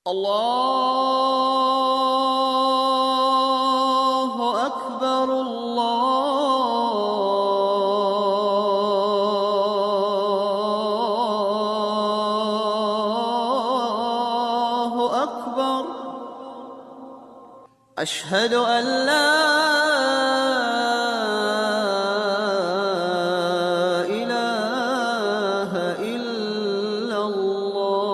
الله أكبر الله أكبر أشهد أن لا إله إلا الله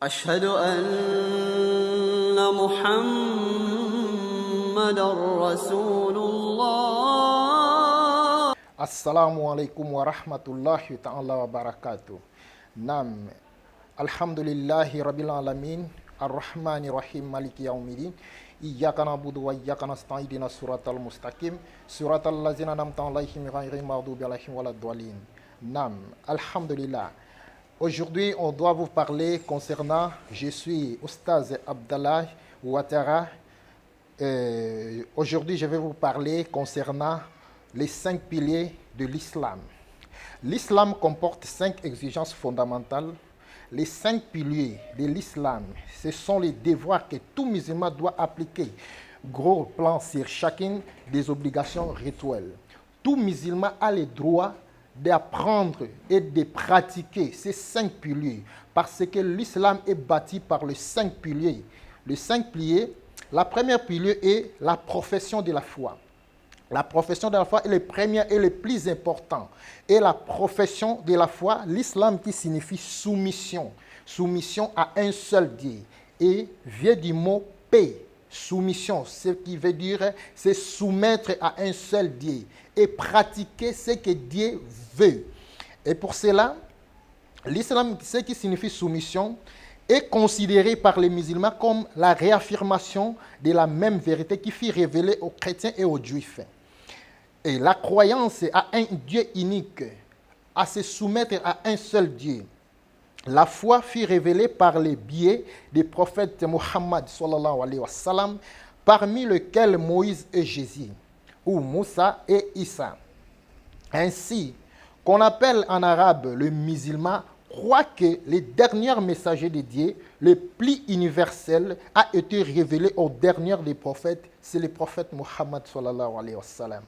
أشهد أن محمد رسول الله Assalamu alaikum wa rahmatullahi ta'ala wa barakatuh. Nam, alhamdulillahi rabbil alamin, ar-rahmani rahim, maliki yawmiddin. Iyyaka na'budu wa iyyaka nasta'in, ihdinas siratal mustaqim, siratal ladzina an'amta 'alaihim ghairil maghdubi alaihim waladdallin. Nam, alhamdulillah. Aujourd'hui, on doit vous parler concernant, je suis Oustaz Abdallah Ouattara. Aujourd'hui, je vais vous parler concernant les 5 piliers de l'islam. L'islam comporte 5 exigences fondamentales. Les 5 piliers de l'islam, ce sont les devoirs que tout musulman doit appliquer. Gros plan sur chacune des obligations rituelles. Tout musulman a le droit d'apprendre et de pratiquer ces 5 piliers parce que l'islam est bâti par les 5 piliers. Les 5 piliers, la première pilier est la profession de la foi. La profession de la foi est le premier et le plus important. Et la profession de la foi, l'islam qui signifie soumission. Soumission à un seul Dieu. Et vient du mot paix. Soumission, ce qui veut dire, c'est soumettre à un seul Dieu. Et pratiquer ce que Dieu veut. Et pour cela, l'islam, ce qui signifie soumission, est considéré par les musulmans comme la réaffirmation de la même vérité qui fut révélée aux chrétiens et aux juifs. Et la croyance à un Dieu unique, à se soumettre à un seul Dieu. La foi fut révélée par les biais des prophètes Muhammad sallallahu alayhi wa sallam, parmi lesquels Moïse et Jésus, ou Moussa et Issa. Ainsi, qu'on appelle en arabe le musulman, croit que le dernier messager de Dieu, le plus universel, a été révélé au dernier des prophètes, c'est le prophète Muhammad sallallahu alayhi wa sallam.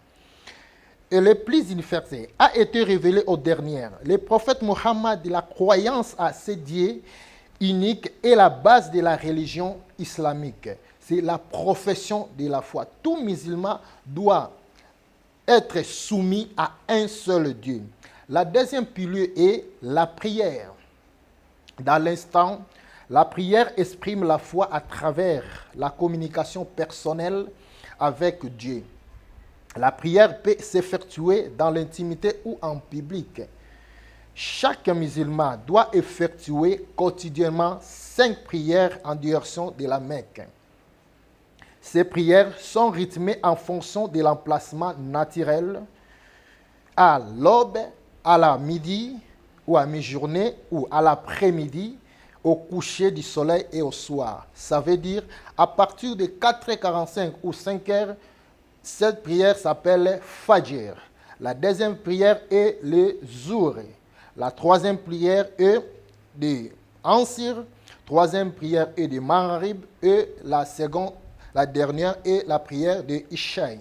Et le plus universel a été révélé au dernier. Le prophète Muhammad, la croyance à ce Dieu unique est la base de la religion islamique. C'est la profession de la foi. Tout musulman doit être soumis à un seul Dieu. La deuxième pilier est la prière. Dans l'instant, la prière exprime la foi à travers la communication personnelle avec Dieu. La prière peut s'effectuer dans l'intimité ou en public. Chaque musulman doit effectuer quotidiennement 5 prières en direction de la Mecque. Ces prières sont rythmées en fonction de l'emplacement naturel à l'aube, à la midi ou à mi-journée ou à l'après-midi, au coucher du soleil et au soir. Ça veut dire à partir de 4h45 ou 5h, cette prière s'appelle Fajr. La deuxième prière est le Zuhr. La troisième prière est de Ansir. Troisième prière est de Maghrib. Et la dernière est la prière de Ishaï.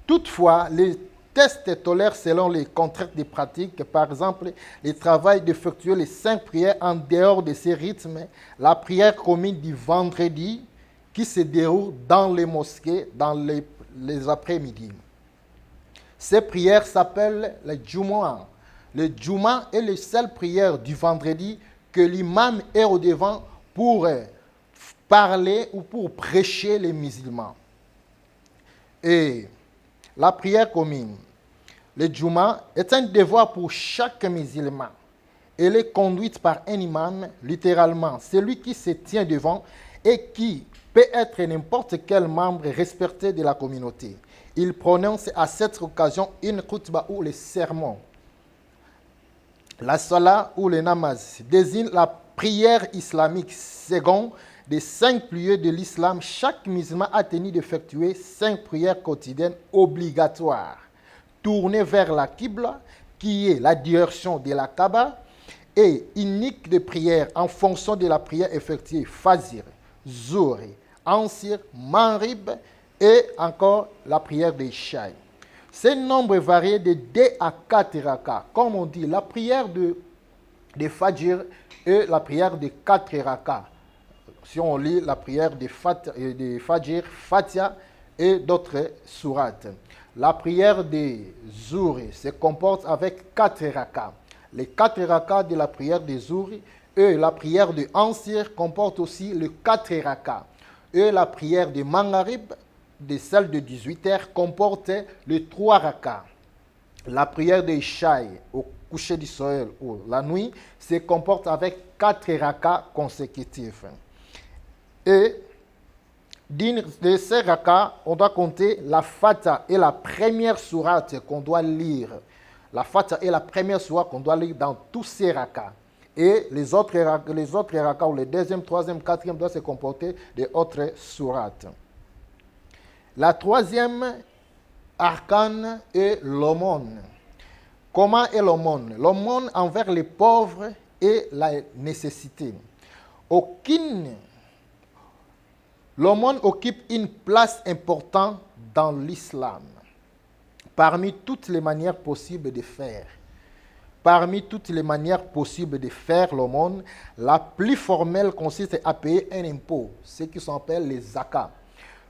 Toutefois, les tests tolèrent selon les contraintes de pratique. Par exemple, le travail d'effectuer les 5 prières en dehors de ces rythmes. La prière commune du vendredi, qui se déroule dans les mosquées dans les après-midi. Ces prières s'appellent le Jumu'ah. Le Jumu'ah est la seule prière du vendredi que l'imam est au devant pour parler ou pour prêcher les musulmans. Et la prière commune, le Jumu'ah est un devoir pour chaque musulman. Elle est conduite par un imam, littéralement, celui qui se tient devant et qui peut être n'importe quel membre respecté de la communauté. Il prononce à cette occasion une khutba ou le sermon. La salat ou le namaz désigne la prière islamique, second des 5 piliers de l'islam, chaque musulman a tenu d'effectuer 5 prières quotidiennes obligatoires, tournées vers la Qibla, qui est la direction de la Kaaba, et unique de prière en fonction de la prière effectuée, Fajr, Zuhr, Ansir, Maghrib et encore la prière des Isha. Ces nombres varient de 2 à 4 rakas. Comme on dit, la prière de Fajr et la prière de 4 rakas. Si on lit la prière de Fajr, Fatiha et d'autres sourates. La prière de Zuhr se comporte avec 4 rakas. Les 4 rakas de la prière de Zuhr et la prière de Ansir comportent aussi le 4 rakas. Et la prière de Maghrib, de celle de 18 heures, comporte le 3 rakas. La prière de Isha au coucher du soleil ou la nuit se comporte avec 4 rakas consécutifs. Et de ces rakas, on doit compter la Fatiha et la première sourate qu'on doit lire. La Fatiha est la première sourate qu'on doit lire dans tous ces rakas. Et les autres rakas, ou les deuxième, troisième, quatrième, doivent se comporter des autres sourates. La troisième arcane est l'aumône. Comment est l'aumône? L'aumône envers les pauvres et la nécessité. L'aumône occupe une place importante dans l'islam. Parmi toutes les manières possibles de faire. Parmi toutes les manières possibles de faire l'aumône, la plus formelle consiste à payer un impôt, ce qui s'appelle les zakats.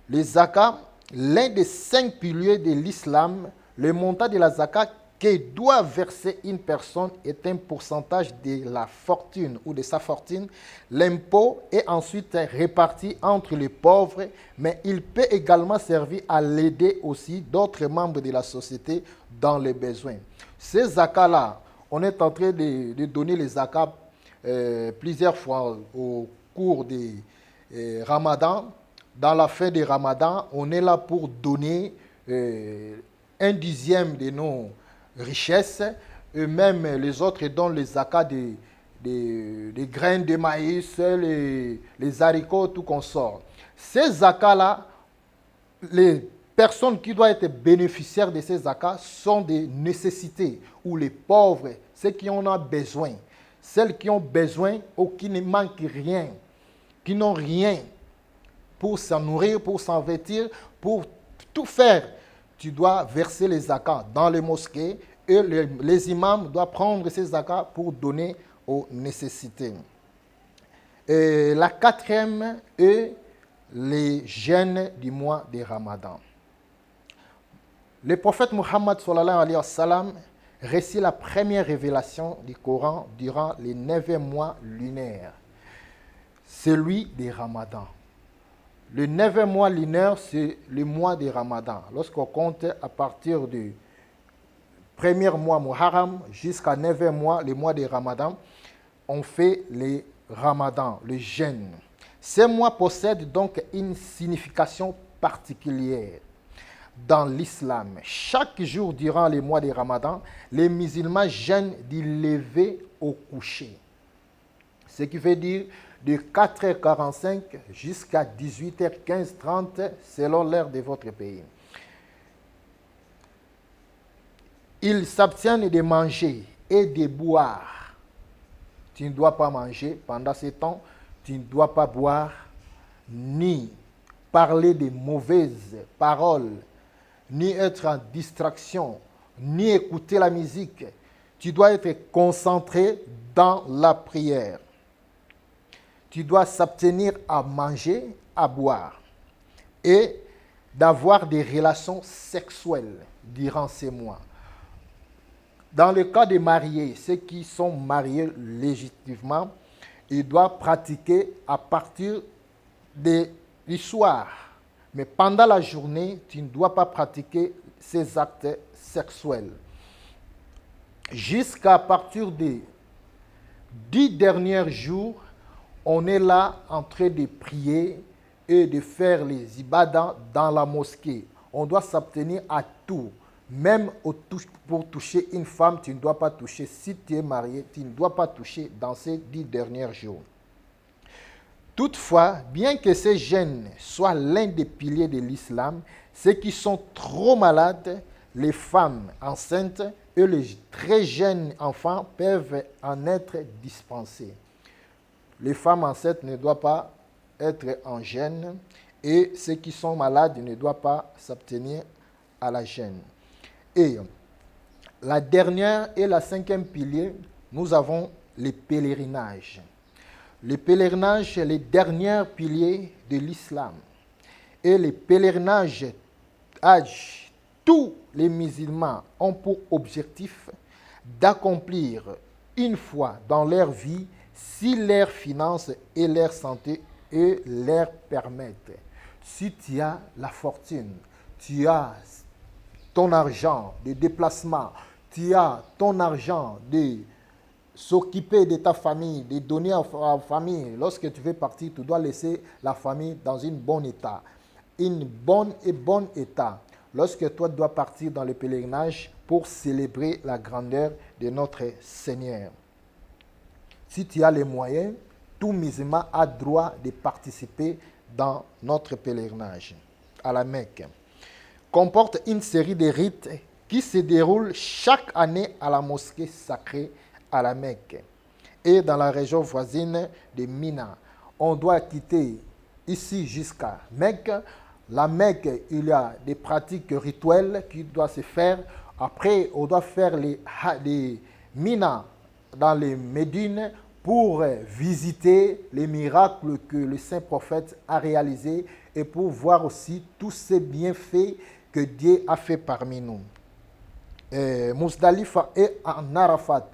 Les zakats, l'un des 5 piliers de l'islam, le montant de la zakat que doit verser une personne est un pourcentage de la fortune ou de sa fortune. L'impôt est ensuite réparti entre les pauvres, mais il peut également servir à l'aider aussi d'autres membres de la société dans les besoins. Ces zakats-là, on est en train de donner les zakats plusieurs fois au cours du Ramadan. Dans la fin du Ramadan, on est là pour donner 1/10 de nos richesses, et même les autres donnent les zakats des graines de maïs, les haricots, tout qu'on sort. Ces zakats-là, les personnes qui doivent être bénéficiaires de ces zakats sont des nécessités, ou les pauvres, ceux qui en ont besoin, celles qui ont besoin ou qui ne manquent rien, qui n'ont rien pour s'en nourrir, pour s'en vêtir, pour tout faire. Tu dois verser les zakats dans les mosquées et les imams doivent prendre ces zakats pour donner aux nécessités. Et la 4e est les jeûnes du mois de Ramadan. Le prophète Muhammad sallallahu alayhi wa sallam récit la première révélation du Coran durant les 9e mois lunaires, celui des Ramadan. Le 9e mois lunaire, c'est le mois de Ramadan. Lorsqu'on compte à partir du 1er mois Muharram jusqu'à 9e mois, le mois de Ramadan, on fait les Ramadan, le jeûne. Ces mois possèdent donc une signification particulière dans l'islam. Chaque jour durant les mois de Ramadan, les musulmans jeûnent du lever au coucher. Ce qui veut dire de 4h45 jusqu'à 18h15, 30 selon l'heure de votre pays. Ils s'abstiennent de manger et de boire. Tu ne dois pas manger pendant ce temps, tu ne dois pas boire, ni parler de mauvaises paroles, ni être en distraction, ni écouter la musique. Tu dois être concentré dans la prière. Tu dois s'abstenir à manger, à boire et d'avoir des relations sexuelles durant ces mois. Dans le cas des mariés, ceux qui sont mariés légitimement, ils doivent pratiquer à partir du soir. Mais pendant la journée, tu ne dois pas pratiquer ces actes sexuels. Jusqu'à partir des 10 derniers jours, on est là en train de prier et de faire les ibadats dans la mosquée. On doit s'abstenir à tout. Même pour toucher une femme, tu ne dois pas toucher. Si tu es marié, tu ne dois pas toucher dans ces 10 derniers jours. Toutefois, bien que ces jeûnes soient l'un des piliers de l'islam, ceux qui sont trop malades, les femmes enceintes et les très jeunes enfants peuvent en être dispensés. Les femmes enceintes ne doivent pas être en jeûne et ceux qui sont malades ne doivent pas s'abstenir à la jeûne. Et la dernière et la cinquième pilier, nous avons les pèlerinages. Les pèlerinages, les derniers piliers de l'islam. Et les pèlerinages, tous les musulmans ont pour objectif d'accomplir une fois dans leur vie si leurs finances et leur santé leur permettent. Si tu as la fortune, tu as ton argent de déplacement, tu as ton argent de s'occuper de ta famille, de donner à la famille. Lorsque tu veux partir, tu dois laisser la famille dans un bon état. Bon état. Lorsque toi dois partir dans le pèlerinage pour célébrer la grandeur de notre Seigneur. Si tu as les moyens, tout musulman a droit de participer dans notre pèlerinage à la Mecque. Comporte une série de rites qui se déroulent chaque année à la mosquée sacrée à la Mecque et dans la région voisine de Mina. On doit quitter ici jusqu'à Mecque. La Mecque, il y a des pratiques rituelles qui doivent se faire. Après, on doit faire les Mina dans les Médines pour visiter les miracles que le saint prophète a réalisés et pour voir aussi tous ces bienfaits que Dieu a fait parmi nous. Mousdalifa et en Arafat,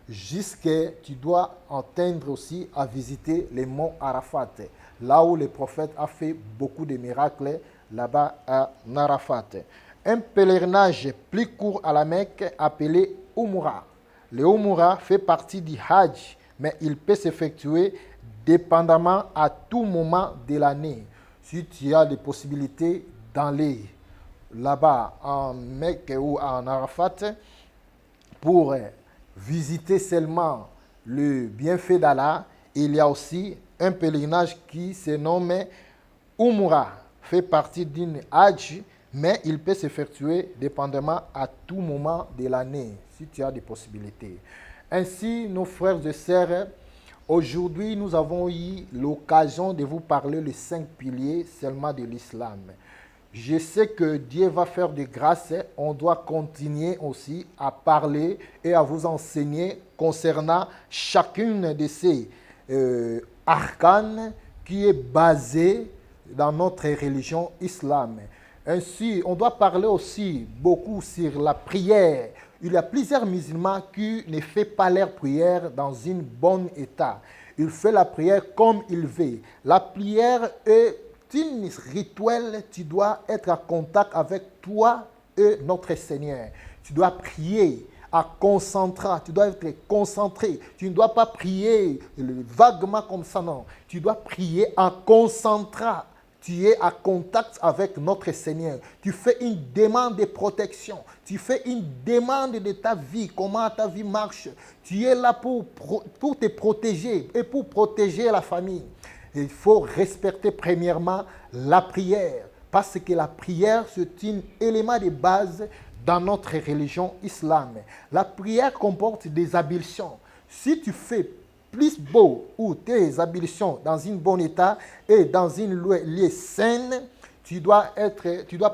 jusque tu dois entendre aussi à visiter les monts Arafat, là où le prophète a fait beaucoup de miracles, là-bas à Arafat. Un pèlerinage plus court à la Mecque appelé Umrah. Le Umrah fait partie du Hajj, mais il peut s'effectuer dépendamment à tout moment de l'année. Si tu as des possibilités d'aller là-bas en Mecque ou en Arafat pour visiter seulement le bienfait d'Allah, il y a aussi un pèlerinage qui se nomme Umrah, fait partie d'une Hajj, mais il peut s'effectuer dépendamment à tout moment de l'année, si tu as des possibilités. Ainsi, nos frères et sœurs, aujourd'hui, nous avons eu l'occasion de vous parler les 5 piliers seulement de l'islam. Je sais que Dieu va faire de grâce. On doit continuer aussi à parler et à vous enseigner concernant chacune de ces arcanes qui est basée dans notre religion islam. Ainsi, on doit parler aussi beaucoup sur la prière. Il y a plusieurs musulmans qui ne font pas leur prière dans un bon état. Ils font la prière comme ils veulent. La prière est un rituel, tu dois être en contact avec toi et notre Seigneur. Tu dois prier à concentrer, tu dois être concentré. Tu ne dois pas prier vaguement comme ça, non. Tu dois prier en concentrant. Tu es en contact avec notre Seigneur. Tu fais une demande de protection. Tu fais une demande de ta vie, comment ta vie marche. Tu es là pour te protéger et pour protéger la famille. Il faut respecter premièrement la prière, parce que la prière, c'est un élément de base dans notre religion islam. La prière comporte des ablutions. Si tu fais plus beau ou tes ablutions dans un bon état et dans une lieu saine, tu dois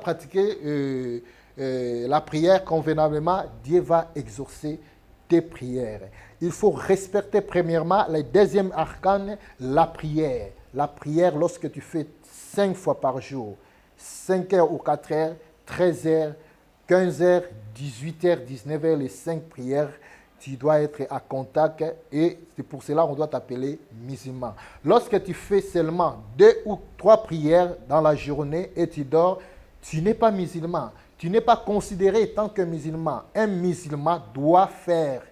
pratiquer la prière convenablement. Dieu va exaucer tes prières. Il faut respecter premièrement le deuxième arcane, la prière. La prière, lorsque tu fais 5 fois par jour, 5 heures ou 4 heures, 13 heures, 15 heures, 18 heures, 19 heures, les 5 prières, tu dois être à contact et c'est pour cela qu'on doit t'appeler musulman. Lorsque tu fais seulement 2 ou 3 prières dans la journée et tu dors, tu n'es pas musulman. Tu n'es pas considéré tant que musulman. Un musulman doit faire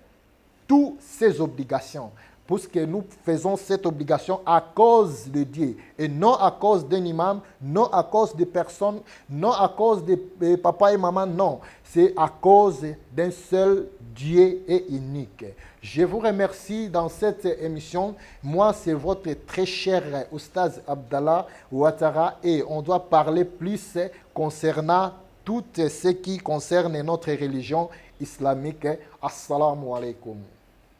toutes ses obligations. puisque nous faisons cette obligation à cause de Dieu et non à cause d'un imam, non à cause de personnes, non à cause de papa et maman, non. C'est à cause d'un seul Dieu et unique. Je vous remercie dans cette émission. Moi, c'est votre très cher Oustaz Abdallah Ouattara et on doit parler plus concernant tout ce qui concerne notre religion islamique. Assalamu alaikum.